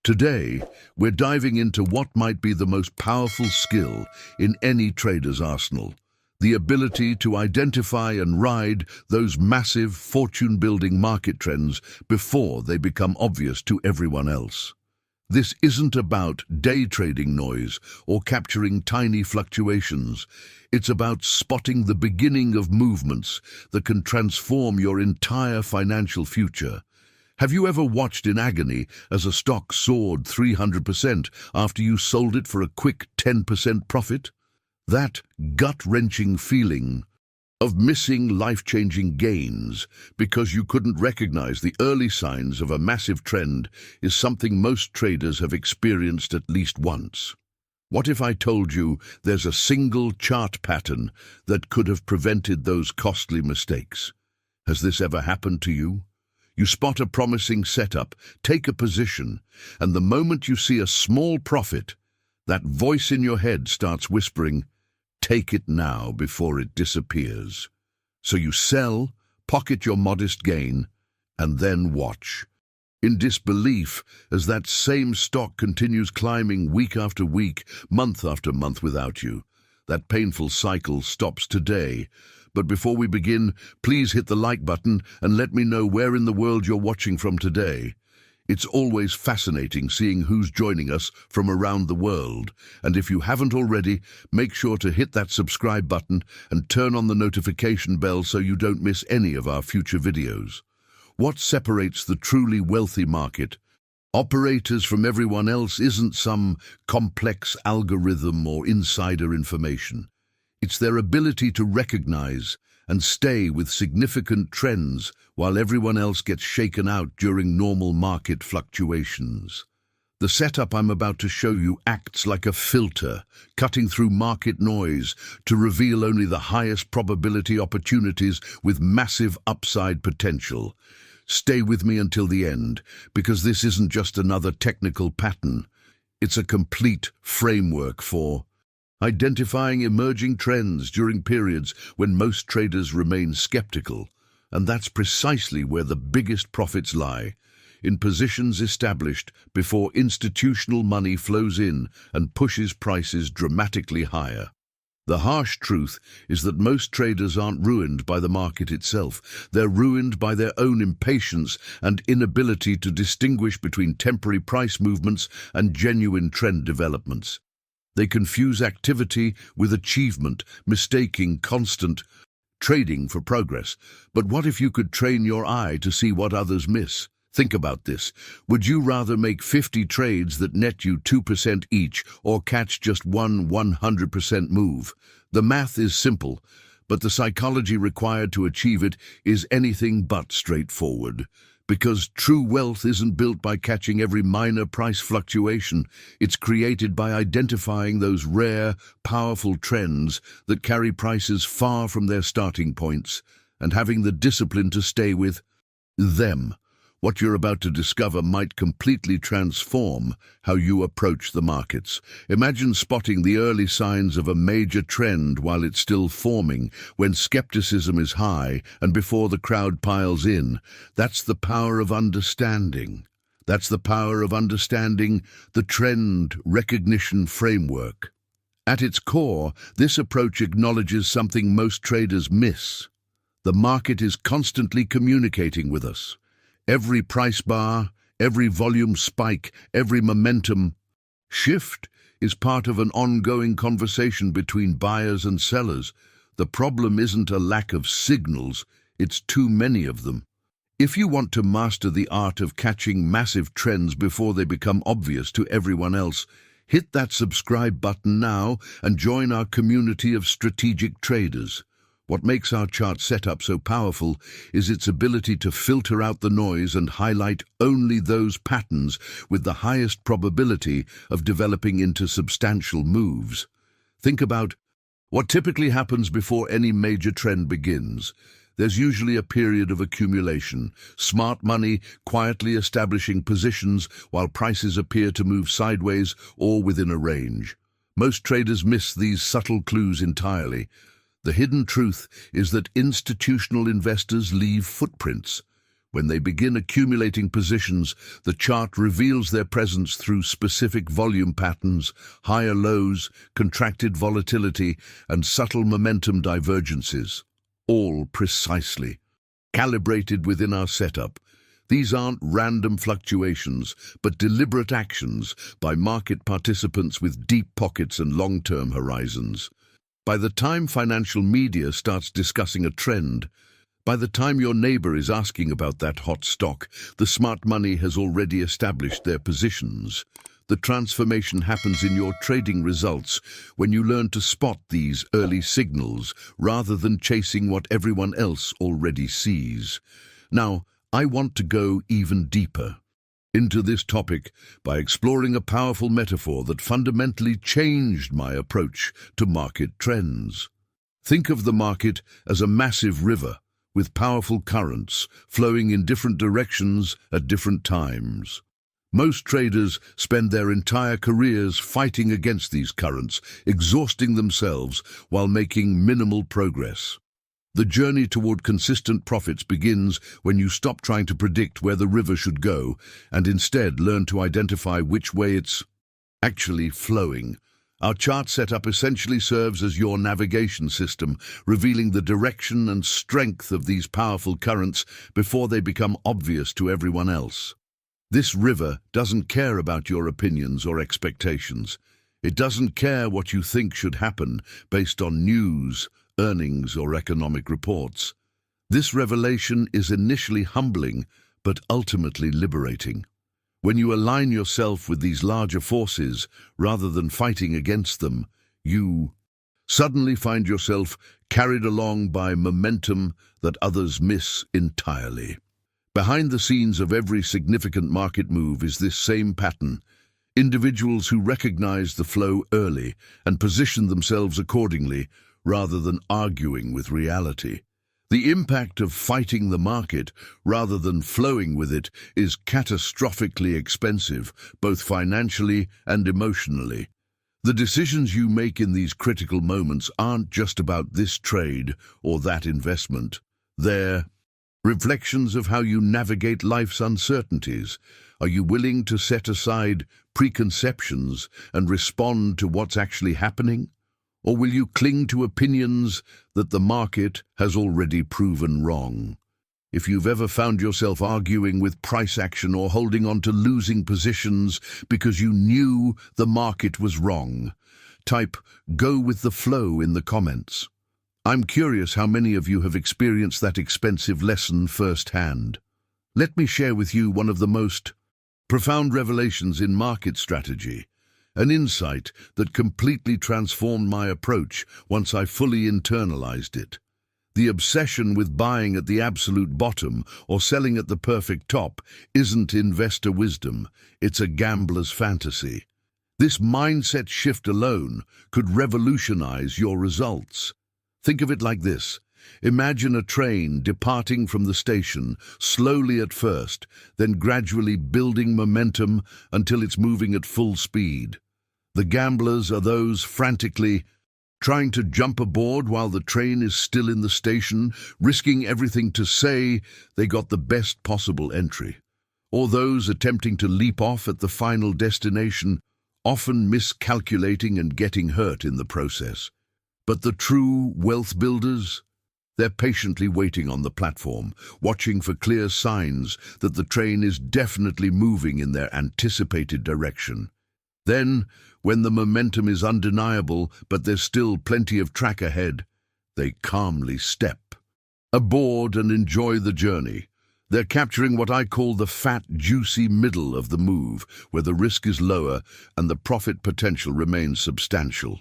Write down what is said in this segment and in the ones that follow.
Today, we're diving into what might be the most powerful skill in any trader's arsenal, the ability to identify and ride those massive fortune-building market trends before they become obvious to everyone else. This isn't about day trading noise or capturing tiny fluctuations. It's about spotting the beginning of movements that can transform your entire financial future. Have you ever watched in agony as a stock soared 300% after you sold it for a quick 10% profit? That gut-wrenching feeling of missing life-changing gains because you couldn't recognize the early signs of a massive trend is something most traders have experienced at least once. What if I told you there's a single chart pattern that could have prevented those costly mistakes? Has this ever happened to you? You spot a promising setup, take a position, and the moment you see a small profit, that voice in your head starts whispering, "Take it now before it disappears." So you sell, pocket your modest gain, and then watch, in disbelief as that same stock continues climbing week after week, month after month without you. That painful cycle stops today. But before we begin, please hit the like button and let me know where in the world you're watching from today. It's always fascinating seeing who's joining us from around the world. And if you haven't already, make sure to hit that subscribe button and turn on the notification bell so you don't miss any of our future videos. What separates the truly wealthy market operators from everyone else isn't some complex algorithm or insider information. It's their ability to recognize and stay with significant trends while everyone else gets shaken out during normal market fluctuations. The setup I'm about to show you acts like a filter, cutting through market noise to reveal only the highest probability opportunities with massive upside potential. Stay with me until the end, because this isn't just another technical pattern. It's a complete framework for identifying emerging trends during periods when most traders remain skeptical. And that's precisely where the biggest profits lie, in positions established before institutional money flows in and pushes prices dramatically higher. The harsh truth is that most traders aren't ruined by the market itself. They're ruined by their own impatience and inability to distinguish between temporary price movements and genuine trend developments. They confuse activity with achievement, mistaking constant trading for progress. But what if you could train your eye to see what others miss? Think about this. Would you rather make 50 trades that net you 2% each or catch just one 100% move? The math is simple, but the psychology required to achieve it is anything but straightforward. Because true wealth isn't built by catching every minor price fluctuation. It's created by identifying those rare, powerful trends that carry prices far from their starting points and having the discipline to stay with them. What you're about to discover might completely transform how you approach the markets. Imagine spotting the early signs of a major trend while it's still forming, when skepticism is high and before the crowd piles in. That's the power of understanding. That's the power of understanding the trend recognition framework. At its core, this approach acknowledges something most traders miss. The market is constantly communicating with us. Every price bar, every volume spike, every momentum shift is part of an ongoing conversation between buyers and sellers. The problem isn't a lack of signals, it's too many of them. If you want to master the art of catching massive trends before they become obvious to everyone else, hit that subscribe button now and join our community of strategic traders. What makes our chart setup so powerful is its ability to filter out the noise and highlight only those patterns with the highest probability of developing into substantial moves. Think about what typically happens before any major trend begins. There's usually a period of accumulation, smart money quietly establishing positions while prices appear to move sideways or within a range. Most traders miss these subtle clues entirely. The hidden truth is that institutional investors leave footprints. When they begin accumulating positions, the chart reveals their presence through specific volume patterns, higher lows, contracted volatility, and subtle momentum divergences, all precisely calibrated within our setup. These aren't random fluctuations, but deliberate actions by market participants with deep pockets and long-term horizons. By the time financial media starts discussing a trend, by the time your neighbor is asking about that hot stock, the smart money has already established their positions. The transformation happens in your trading results when you learn to spot these early signals rather than chasing what everyone else already sees. Now, I want to go even deeper into this topic by exploring a powerful metaphor that fundamentally changed my approach to market trends. Think of the market as a massive river with powerful currents flowing in different directions at different times. Most traders spend their entire careers fighting against these currents, exhausting themselves while making minimal progress. The journey toward consistent profits begins when you stop trying to predict where the river should go and instead learn to identify which way it's actually flowing. Our chart setup essentially serves as your navigation system, revealing the direction and strength of these powerful currents before they become obvious to everyone else. This river doesn't care about your opinions or expectations. It doesn't care what you think should happen based on news, earnings, or economic reports. This revelation is initially humbling, but ultimately liberating. When you align yourself with these larger forces, rather than fighting against them, you suddenly find yourself carried along by momentum that others miss entirely. Behind the scenes of every significant market move is this same pattern: individuals who recognize the flow early and position themselves accordingly, rather than arguing with reality. The impact of fighting the market rather than flowing with it is catastrophically expensive, both financially and emotionally. The decisions you make in these critical moments aren't just about this trade or that investment. They're reflections of how you navigate life's uncertainties. Are you willing to set aside preconceptions and respond to what's actually happening? Or will you cling to opinions that the market has already proven wrong? If you've ever found yourself arguing with price action or holding on to losing positions because you knew the market was wrong, type "go with the flow" in the comments. I'm curious how many of you have experienced that expensive lesson firsthand. Let me share with you one of the most profound revelations in market strategy. An insight that completely transformed my approach once I fully internalized it. The obsession with buying at the absolute bottom or selling at the perfect top isn't investor wisdom, it's a gambler's fantasy. This mindset shift alone could revolutionize your results. Think of it like this. Imagine a train departing from the station, slowly at first, then gradually building momentum until it's moving at full speed. The gamblers are those frantically trying to jump aboard while the train is still in the station, risking everything to say they got the best possible entry. Or those attempting to leap off at the final destination, often miscalculating and getting hurt in the process. But the true wealth builders? They're patiently waiting on the platform, watching for clear signs that the train is definitely moving in their anticipated direction. Then, when the momentum is undeniable but there's still plenty of track ahead, they calmly step aboard and enjoy the journey. They're capturing what I call the fat, juicy middle of the move, where the risk is lower and the profit potential remains substantial.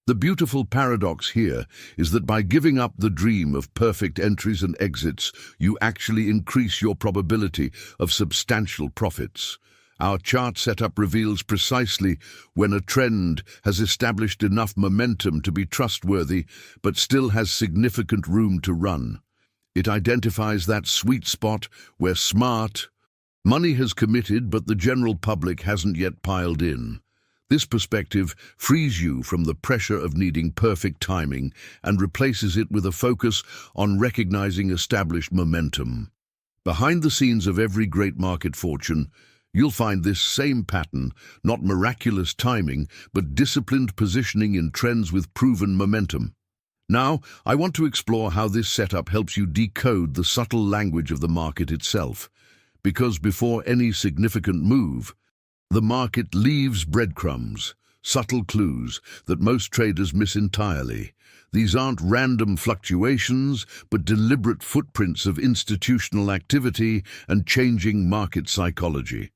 The beautiful paradox here is that by giving up the dream of perfect entries and exits, you actually increase your probability of substantial profits. Our chart setup reveals precisely when a trend has established enough momentum to be trustworthy, but still has significant room to run. It identifies that sweet spot where smart money has committed, but the general public hasn't yet piled in. This perspective frees you from the pressure of needing perfect timing and replaces it with a focus on recognizing established momentum. Behind the scenes of every great market fortune, you'll find this same pattern, not miraculous timing, but disciplined positioning in trends with proven momentum. Now, I want to explore how this setup helps you decode the subtle language of the market itself. Because before any significant move, the market leaves breadcrumbs, subtle clues that most traders miss entirely. These aren't random fluctuations, but deliberate footprints of institutional activity and changing market psychology.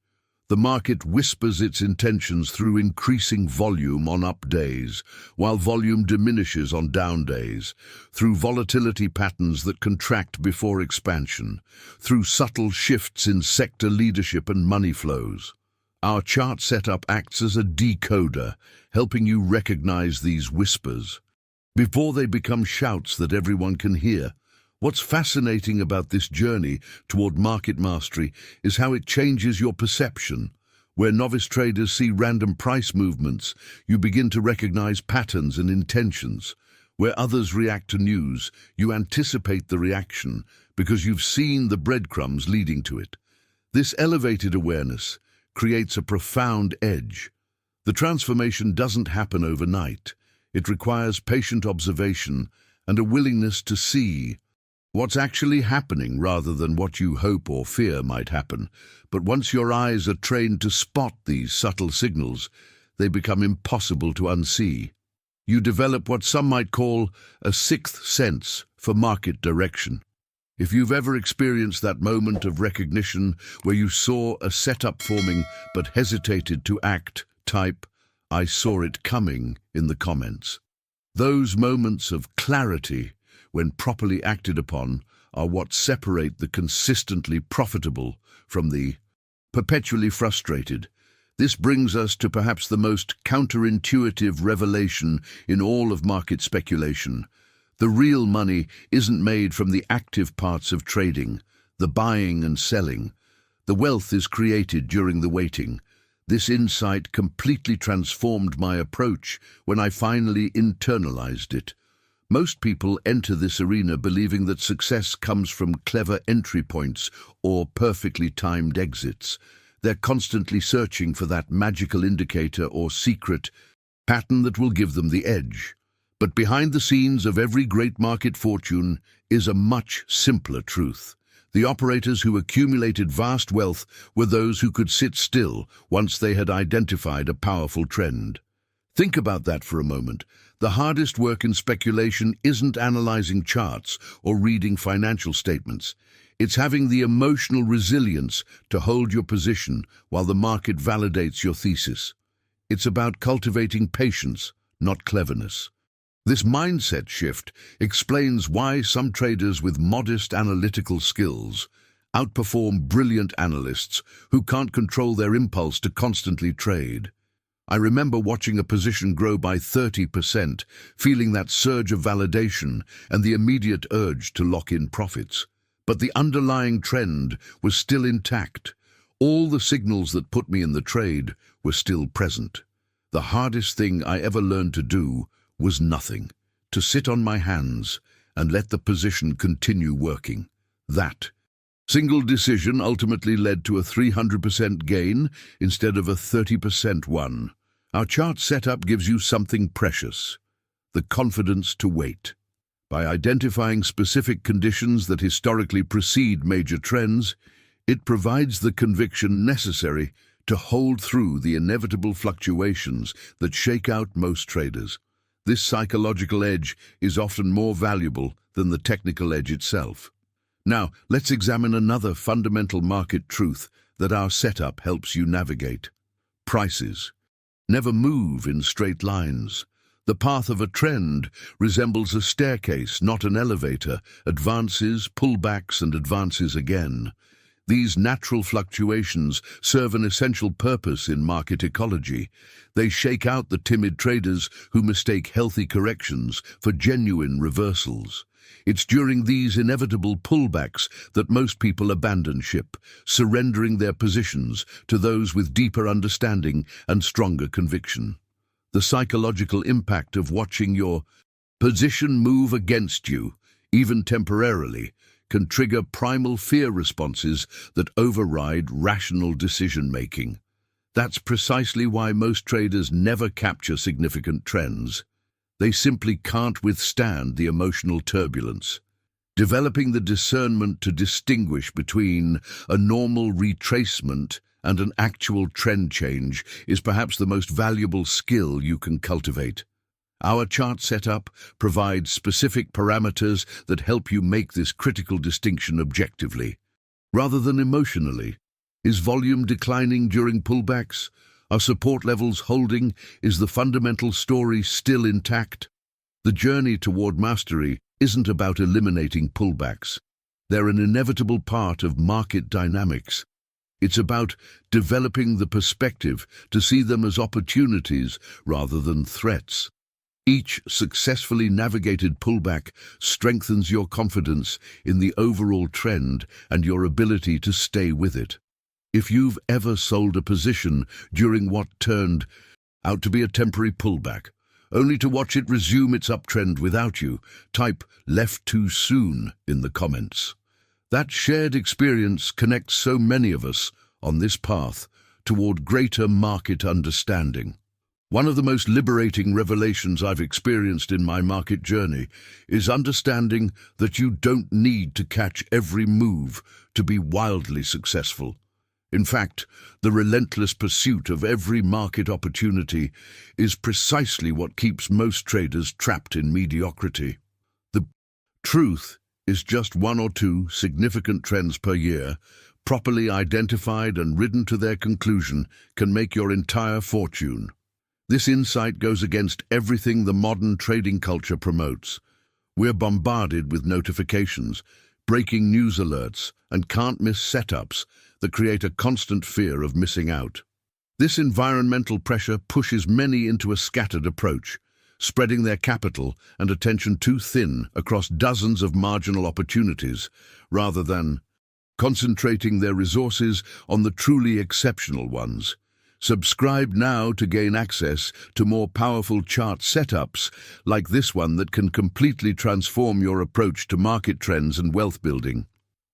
The market whispers its intentions through increasing volume on up days, while volume diminishes on down days, through volatility patterns that contract before expansion, through subtle shifts in sector leadership and money flows. Our chart setup acts as a decoder, helping you recognize these whispers before they become shouts that everyone can hear. What's fascinating about this journey toward market mastery is how it changes your perception. Where novice traders see random price movements, you begin to recognize patterns and intentions. Where others react to news, you anticipate the reaction because you've seen the breadcrumbs leading to it. This elevated awareness creates a profound edge. The transformation doesn't happen overnight. It requires patient observation and a willingness to see what's actually happening rather than what you hope or fear might happen. But once your eyes are trained to spot these subtle signals, they become impossible to unsee. You develop what some might call a sixth sense for market direction. If you've ever experienced that moment of recognition where you saw a setup forming but hesitated to act, type, "I saw it coming" in the comments. Those moments of clarity, when properly acted upon, are what separate the consistently profitable from the perpetually frustrated. This brings us to perhaps the most counterintuitive revelation in all of market speculation. The real money isn't made from the active parts of trading, the buying and selling. The wealth is created during the waiting. This insight completely transformed my approach when I finally internalized it. Most people enter this arena believing that success comes from clever entry points or perfectly timed exits. They're constantly searching for that magical indicator or secret pattern that will give them the edge. But behind the scenes of every great market fortune is a much simpler truth. The operators who accumulated vast wealth were those who could sit still once they had identified a powerful trend. Think about that for a moment. The hardest work in speculation isn't analyzing charts or reading financial statements. It's having the emotional resilience to hold your position while the market validates your thesis. It's about cultivating patience, not cleverness. This mindset shift explains why some traders with modest analytical skills outperform brilliant analysts who can't control their impulse to constantly trade. I remember watching a position grow by 30%, feeling that surge of validation and the immediate urge to lock in profits. But the underlying trend was still intact. All the signals that put me in the trade were still present. The hardest thing I ever learned to do was nothing, to sit on my hands and let the position continue working. That single decision ultimately led to a 300% gain instead of a 30% one. Our chart setup gives you something precious: the confidence to wait. By identifying specific conditions that historically precede major trends, it provides the conviction necessary to hold through the inevitable fluctuations that shake out most traders. This psychological edge is often more valuable than the technical edge itself. Now, let's examine another fundamental market truth that our setup helps you navigate. Prices never move in straight lines. The path of a trend resembles a staircase, not an elevator, advances, pullbacks, and advances again. These natural fluctuations serve an essential purpose in market ecology. They shake out the timid traders who mistake healthy corrections for genuine reversals. It's during these inevitable pullbacks that most people abandon ship, surrendering their positions to those with deeper understanding and stronger conviction. The psychological impact of watching your position move against you, even temporarily, can trigger primal fear responses that override rational decision-making. That's precisely why most traders never capture significant trends. They simply can't withstand the emotional turbulence. Developing the discernment to distinguish between a normal retracement and an actual trend change is perhaps the most valuable skill you can cultivate. Our chart setup provides specific parameters that help you make this critical distinction objectively, rather than emotionally. Is volume declining during pullbacks? Are support levels holding? Is the fundamental story still intact? The journey toward mastery isn't about eliminating pullbacks. They're an inevitable part of market dynamics. It's about developing the perspective to see them as opportunities rather than threats. Each successfully navigated pullback strengthens your confidence in the overall trend and your ability to stay with it. If you've ever sold a position during what turned out to be a temporary pullback, only to watch it resume its uptrend without you, type "left too soon" in the comments. That shared experience connects so many of us on this path toward greater market understanding. One of the most liberating revelations I've experienced in my market journey is understanding that you don't need to catch every move to be wildly successful. In fact, the relentless pursuit of every market opportunity is precisely what keeps most traders trapped in mediocrity. The truth is just one or two significant trends per year, properly identified and ridden to their conclusion, can make your entire fortune. This insight goes against everything the modern trading culture promotes. We're bombarded with notifications, breaking news alerts, and can't-miss setups that create a constant fear of missing out. This environmental pressure pushes many into a scattered approach, spreading their capital and attention too thin across dozens of marginal opportunities, rather than concentrating their resources on the truly exceptional ones. Subscribe now to gain access to more powerful chart setups like this one that can completely transform your approach to market trends and wealth building.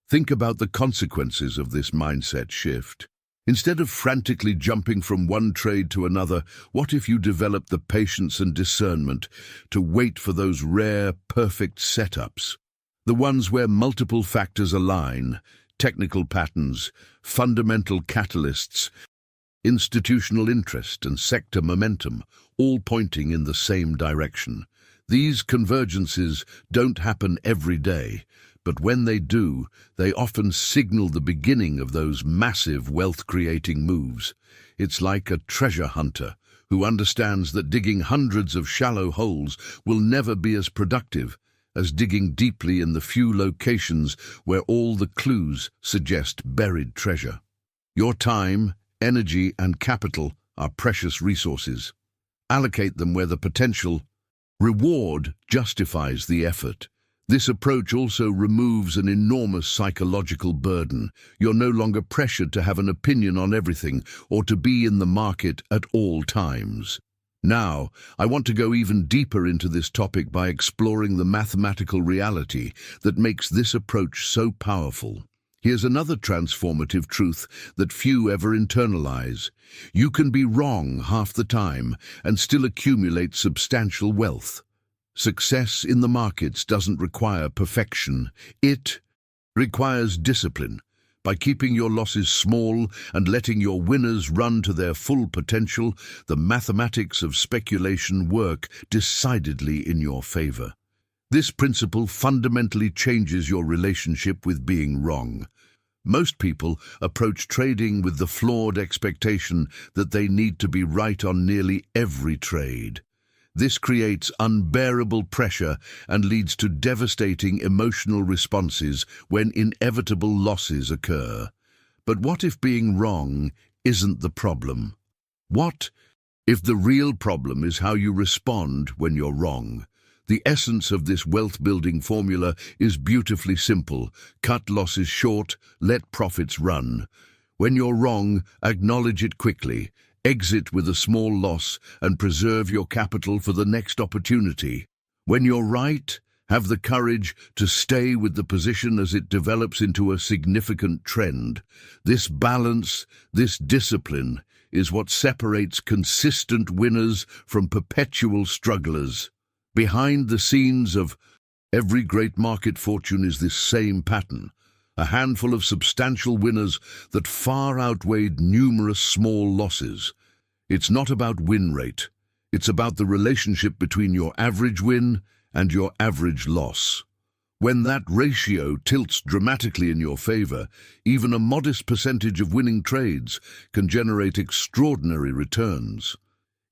Think about the consequences of this mindset shift. Instead of frantically jumping from one trade to another, what if you develop the patience and discernment to wait for those rare, perfect setups? The ones where multiple factors align, technical patterns, fundamental catalysts, institutional interest and sector momentum, all pointing in the same direction. These convergences don't happen every day, but when they do, they often signal the beginning of those massive wealth-creating moves. It's like a treasure hunter who understands that digging hundreds of shallow holes will never be as productive as digging deeply in the few locations where all the clues suggest buried treasure. Your time, energy, and capital are precious resources. Allocate them where the potential reward justifies the effort. This approach also removes an enormous psychological burden. You're no longer pressured to have an opinion on everything or to be in the market at all times. Now, I want to go even deeper into this topic by exploring the mathematical reality that makes this approach so powerful. Here's another transformative truth that few ever internalize. You can be wrong half the time and still accumulate substantial wealth. Success in the markets doesn't require perfection. It requires discipline. By keeping your losses small and letting your winners run to their full potential, the mathematics of speculation work decidedly in your favor. This principle fundamentally changes your relationship with being wrong. Most people approach trading with the flawed expectation that they need to be right on nearly every trade. This creates unbearable pressure and leads to devastating emotional responses when inevitable losses occur. But what if being wrong isn't the problem? What if the real problem is how you respond when you're wrong? The essence of this wealth-building formula is beautifully simple. Cut losses short, let profits run. When you're wrong, acknowledge it quickly. Exit with a small loss and preserve your capital for the next opportunity. When you're right, Have the courage to stay with the position as it develops into a significant trend. This balance, this discipline, is what separates consistent winners from perpetual strugglers. Behind the scenes of every great market fortune is this same pattern, a handful of substantial winners that far outweighed numerous small losses. It's not about win rate. It's about the relationship between your average win and your average loss. When that ratio tilts dramatically in your favor, even a modest percentage of winning trades can generate extraordinary returns.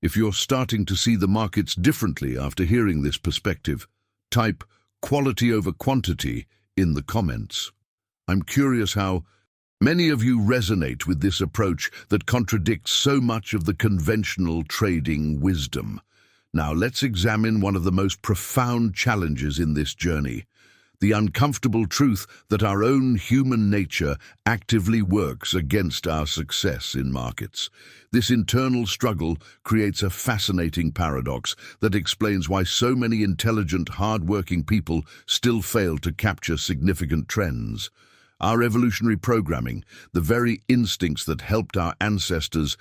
If you're starting to see the markets differently after hearing this perspective, type quality over quantity in the comments. I'm curious how many of you resonate with this approach that contradicts so much of the conventional trading wisdom. Now let's examine one of the most profound challenges in this journey, the uncomfortable truth that our own human nature actively works against our success in markets. This internal struggle creates a fascinating paradox that explains why so many intelligent, hard-working people still fail to capture significant trends. Our evolutionary programming, the very instincts that helped our ancestors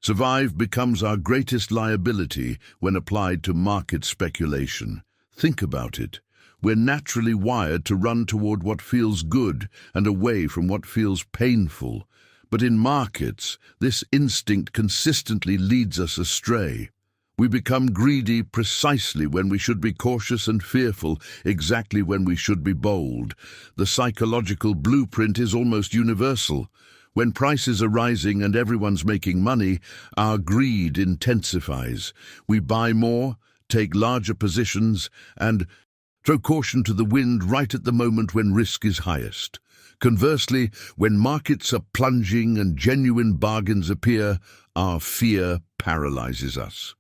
survive, becomes our greatest liability when applied to market speculation. Think about it. We're naturally wired to run toward what feels good and away from what feels painful. But in markets, this instinct consistently leads us astray. We become greedy precisely when we should be cautious and fearful exactly when we should be bold. The psychological blueprint is almost universal. When prices are rising and everyone's making money, our greed intensifies. We buy more, take larger positions, and throw caution to the wind right at the moment when risk is highest. Conversely, when markets are plunging and genuine bargains appear, our fear paralyzes us.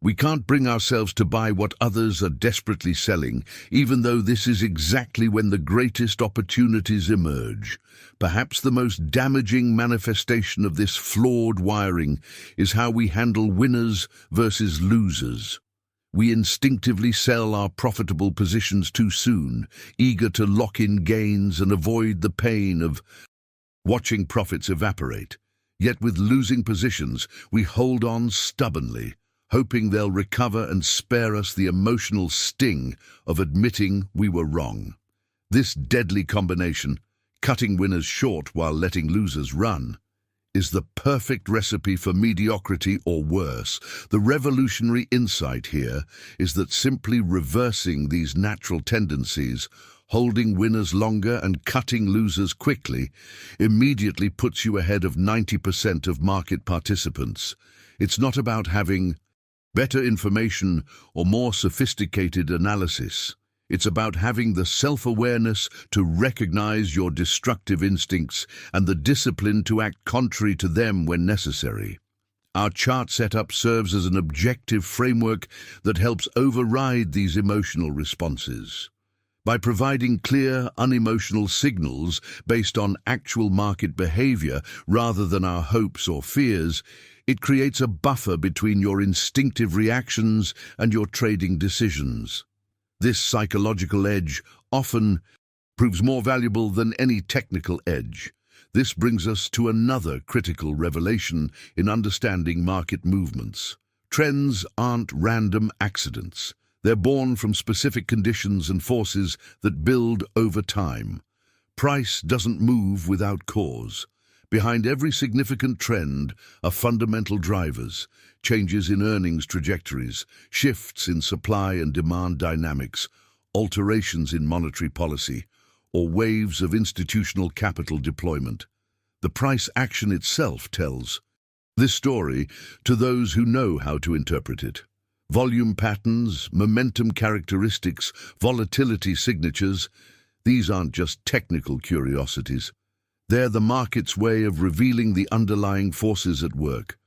We can't bring ourselves to buy what others are desperately selling, even though this is exactly when the greatest opportunities emerge. Perhaps the most damaging manifestation of this flawed wiring is how we handle winners versus losers. We instinctively sell our profitable positions too soon, eager to lock in gains and avoid the pain of watching profits evaporate. Yet with losing positions, we hold on stubbornly, hoping they'll recover and spare us the emotional sting of admitting we were wrong. This deadly combination, cutting winners short while letting losers run, is the perfect recipe for mediocrity or worse. The revolutionary insight here is that simply reversing these natural tendencies, holding winners longer and cutting losers quickly, immediately puts you ahead of 90% of market participants. It's not about having better information or more sophisticated analysis. It's about having the self-awareness to recognize your destructive instincts and the discipline to act contrary to them when necessary. Our chart setup serves as an objective framework that helps override these emotional responses. By providing clear, unemotional signals based on actual market behavior rather than our hopes or fears, it creates a buffer between your instinctive reactions and your trading decisions. This psychological edge often proves more valuable than any technical edge. This brings us to another critical revelation in understanding market movements. Trends aren't random accidents. They're born from specific conditions and forces that build over time. Price doesn't move without cause. Behind every significant trend are fundamental drivers, changes in earnings trajectories, shifts in supply and demand dynamics, alterations in monetary policy, or waves of institutional capital deployment. The price action itself tells this story to those who know how to interpret it. Volume patterns, momentum characteristics, volatility signatures, these aren't just technical curiosities. They're the market's way of revealing the underlying forces at work.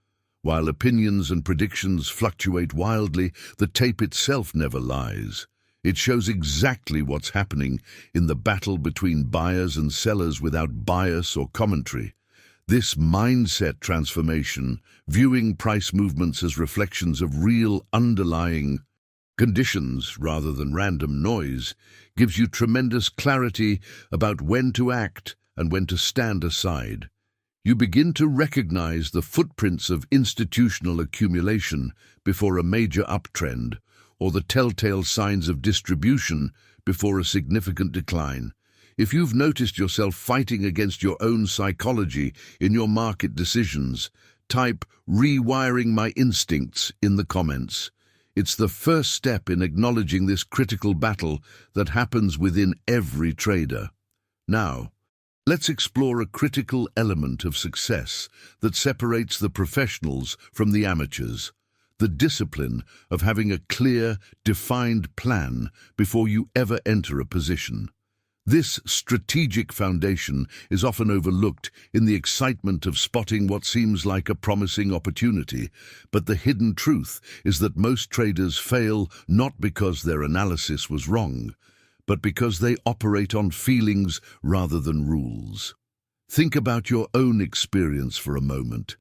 While opinions and predictions fluctuate wildly, the tape itself never lies. It shows exactly what's happening in the battle between buyers and sellers without bias or commentary. This mindset transformation, viewing price movements as reflections of real underlying Conditions, rather than random noise, gives you tremendous clarity about when to act and when to stand aside. You begin to recognize the footprints of institutional accumulation before a major uptrend, or the telltale signs of distribution before a significant decline. If you've noticed yourself fighting against your own psychology in your market decisions, type "rewiring my instincts" in the comments. It's the first step in acknowledging this critical battle that happens within every trader. Now, let's explore a critical element of success that separates the professionals from the amateurs: the discipline of having a clear, defined plan before you ever enter a position. This strategic foundation is often overlooked in the excitement of spotting what seems like a promising opportunity, but the hidden truth is that most traders fail not because their analysis was wrong, but because they operate on feelings rather than rules. Think about your own experience for a moment.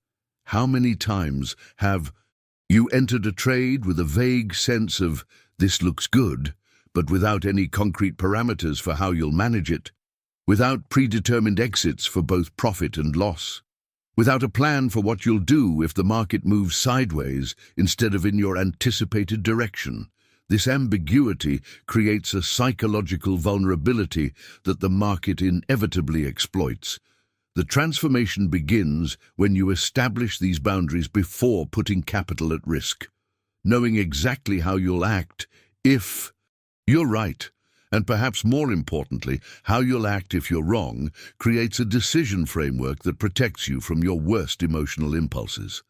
How many times have you entered a trade with a vague sense of "this looks good," but without any concrete parameters for how you'll manage it, without predetermined exits for both profit and loss, without a plan for what you'll do if the market moves sideways instead of in your anticipated direction? This ambiguity creates a psychological vulnerability that the market inevitably exploits. The transformation begins when you establish these boundaries before putting capital at risk, knowing exactly how you'll act if you're right, and perhaps more importantly, how you'll act if you're wrong, creates a decision framework that protects you from your worst emotional impulses.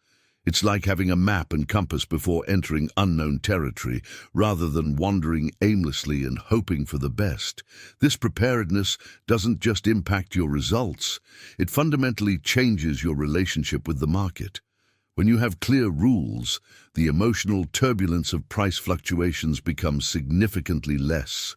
It's like having a map and compass before entering unknown territory, rather than wandering aimlessly and hoping for the best. This preparedness doesn't just impact your results, it fundamentally changes your relationship with the market. When you have clear rules, the emotional turbulence of price fluctuations becomes significantly less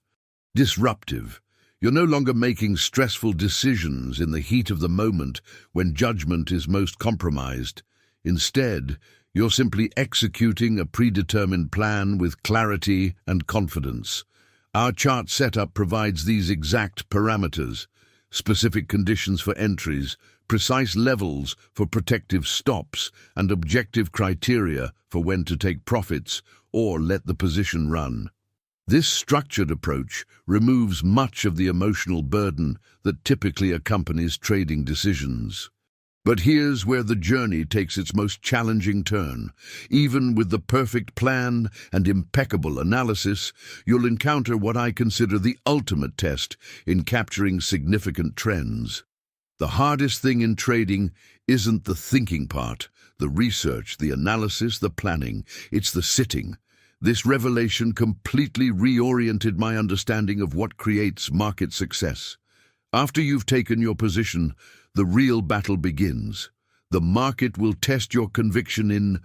disruptive. You're no longer making stressful decisions in the heat of the moment when judgment is most compromised. Instead, you're simply executing a predetermined plan with clarity and confidence. Our chart setup provides these exact parameters: specific conditions for entries, precise levels for protective stops, and objective criteria for when to take profits or let the position run. This structured approach removes much of the emotional burden that typically accompanies trading decisions. But here's where the journey takes its most challenging turn. Even with the perfect plan and impeccable analysis, you'll encounter what I consider the ultimate test in capturing significant trends. The hardest thing in trading isn't the thinking part, the research, the analysis, the planning. It's the sitting. This revelation completely reoriented my understanding of what creates market success. After you've taken your position, the real battle begins. The market will test your conviction in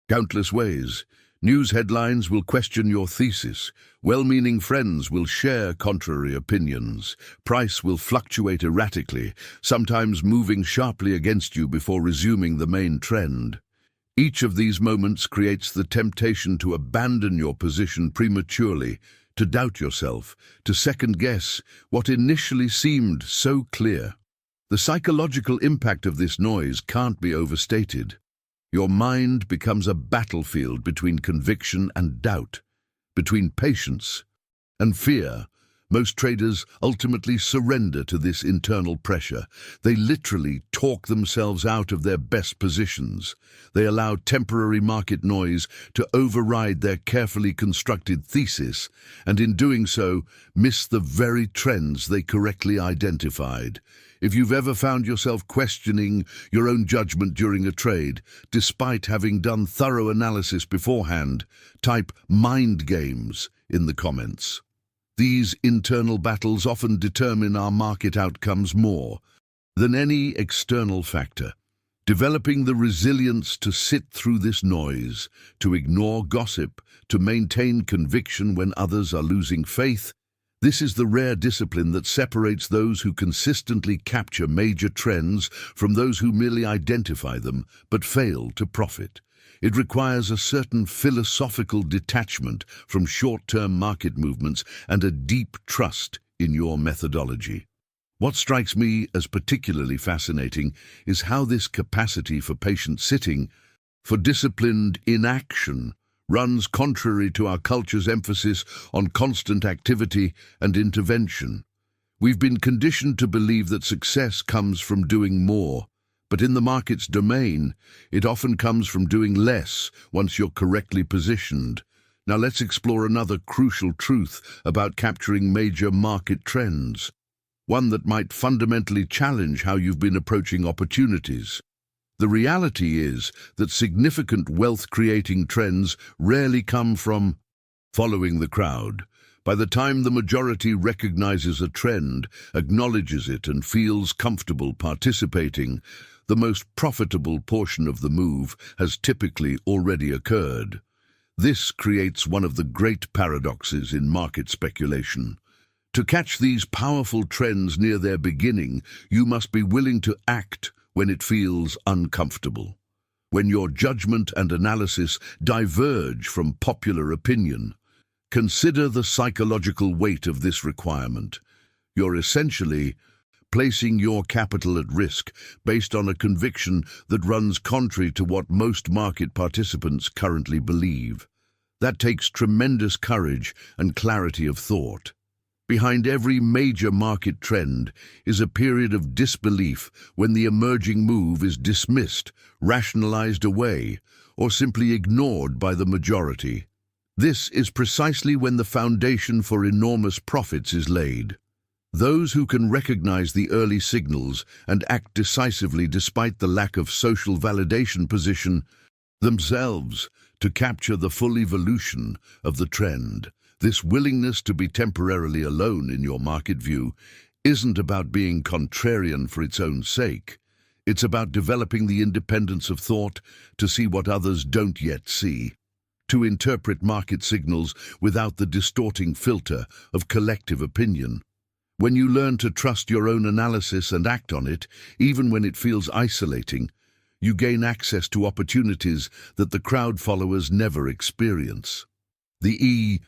countless ways. News headlines will question your thesis. Well-meaning friends will share contrary opinions. Price will fluctuate erratically, sometimes moving sharply against you before resuming the main trend. Each of these moments creates the temptation to abandon your position prematurely, to doubt yourself, to second-guess what initially seemed so clear. The psychological impact of this noise can't be overstated. Your mind becomes a battlefield between conviction and doubt, between patience and fear. Most traders ultimately surrender to this internal pressure. They literally talk themselves out of their best positions. They allow temporary market noise to override their carefully constructed thesis, and in doing so, miss the very trends they correctly identified. If you've ever found yourself questioning your own judgment during a trade, despite having done thorough analysis beforehand, type "mind games" in the comments. These internal battles often determine our market outcomes more than any external factor. Developing the resilience to sit through this noise, to ignore gossip, to maintain conviction when others are losing faith, this is the rare discipline that separates those who consistently capture major trends from those who merely identify them but fail to profit. It requires a certain philosophical detachment from short-term market movements and a deep trust in your methodology. What strikes me as particularly fascinating is how this capacity for patient sitting, for disciplined inaction, runs contrary to our culture's emphasis on constant activity and intervention. We've been conditioned to believe that success comes from doing more, but in the market's domain, it often comes from doing less once you're correctly positioned. Now let's explore another crucial truth about capturing major market trends, one that might fundamentally challenge how you've been approaching opportunities. The reality is that significant wealth-creating trends rarely come from following the crowd. By the time the majority recognizes a trend, acknowledges it, and feels comfortable participating, the most profitable portion of the move has typically already occurred. This creates one of the great paradoxes in market speculation. To catch these powerful trends near their beginning, you must be willing to act when it feels uncomfortable, when your judgment and analysis diverge from popular opinion. Consider the psychological weight of this requirement. You're essentially placing your capital at risk based on a conviction that runs contrary to what most market participants currently believe. That takes tremendous courage and clarity of thought. Behind every major market trend is a period of disbelief when the emerging move is dismissed, rationalized away, or simply ignored by the majority. This is precisely when the foundation for enormous profits is laid. Those who can recognize the early signals and act decisively despite the lack of social validation position themselves to capture the full evolution of the trend. This willingness to be temporarily alone in your market view isn't about being contrarian for its own sake. It's about developing the independence of thought to see what others don't yet see, to interpret market signals without the distorting filter of collective opinion. When you learn to trust your own analysis and act on it, even when it feels isolating, you gain access to opportunities that the crowd followers never experience. The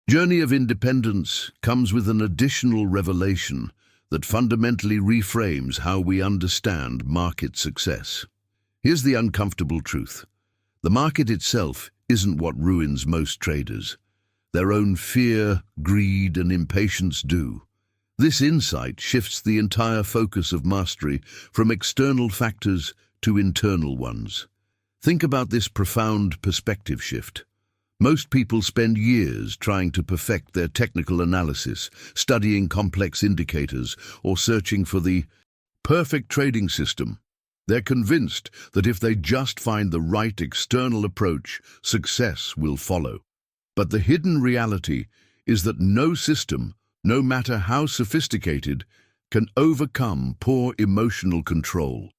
journey of independence comes with an additional revelation that fundamentally reframes how we understand market success. Here's the uncomfortable truth. The market itself isn't what ruins most traders. Their own fear, greed, and impatience do. This insight shifts the entire focus of mastery from external factors to internal ones. Think about this profound perspective shift. Most people spend years trying to perfect their technical analysis, studying complex indicators, or searching for the perfect trading system. They're convinced that if they just find the right external approach, success will follow. But the hidden reality is that no system, no matter how sophisticated, can overcome poor emotional control.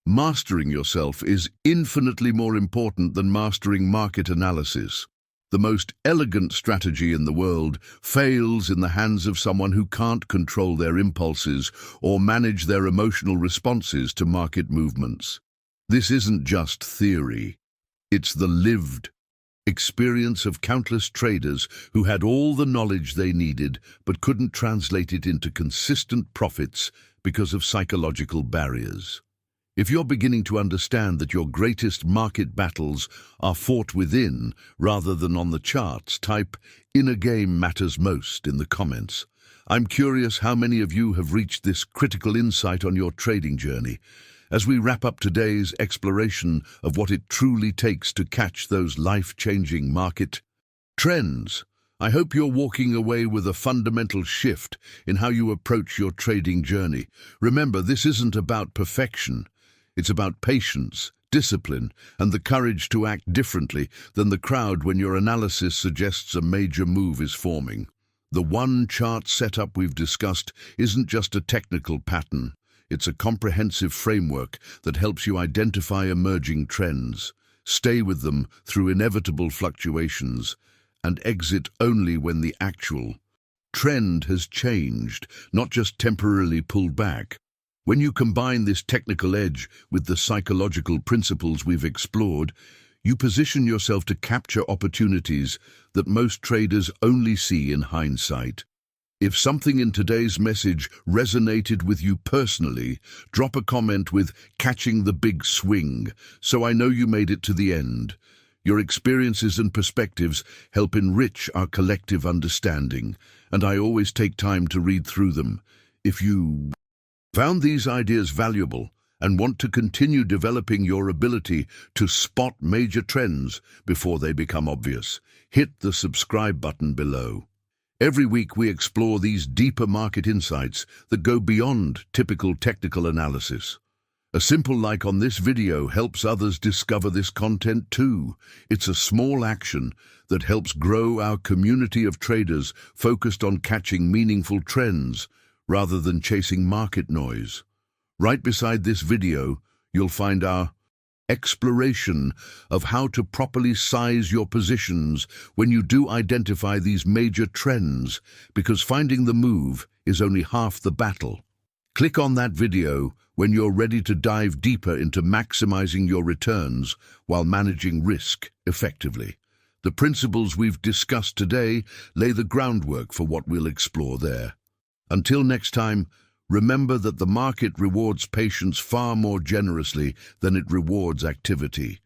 Mastering yourself is infinitely more important than mastering market analysis. The most elegant strategy in the world fails in the hands of someone who can't control their impulses or manage their emotional responses to market movements. This isn't just theory. It's the lived experience of countless traders who had all the knowledge they needed but couldn't translate it into consistent profits because of psychological barriers. If you're beginning to understand that your greatest market battles are fought within rather than on the charts, type "inner game matters most" in the comments. I'm curious how many of you have reached this critical insight on your trading journey. As we wrap up today's exploration of what it truly takes to catch those life-changing market trends, I hope you're walking away with a fundamental shift in how you approach your trading journey. Remember, this isn't about perfection. It's about patience, discipline, and the courage to act differently than the crowd when your analysis suggests a major move is forming. The one chart setup we've discussed isn't just a technical pattern. It's a comprehensive framework that helps you identify emerging trends, stay with them through inevitable fluctuations, and exit only when the actual trend has changed, not just temporarily pulled back. When you combine this technical edge with the psychological principles we've explored, You position yourself to capture opportunities that most traders only see in hindsight. If something in today's message resonated with you personally, drop a comment with "catching the big swing" so I know you made it to the end. Your experiences and perspectives help enrich our collective understanding, and I always take time to read through them. If you found these ideas valuable and want to continue developing your ability to spot major trends before they become obvious, hit the subscribe button below. Every week we explore these deeper market insights that go beyond typical technical analysis. A simple like on this video helps others discover this content too. It's a small action that helps grow our community of traders focused on catching meaningful trends rather than chasing market noise. Right beside this video, you'll find our exploration of how to properly size your positions when you do identify these major trends, because finding the move is only half the battle. Click on that video when you're ready to dive deeper into maximizing your returns while managing risk effectively. The principles we've discussed today lay the groundwork for what we'll explore there. Until next time, remember that the market rewards patience far more generously than it rewards activity.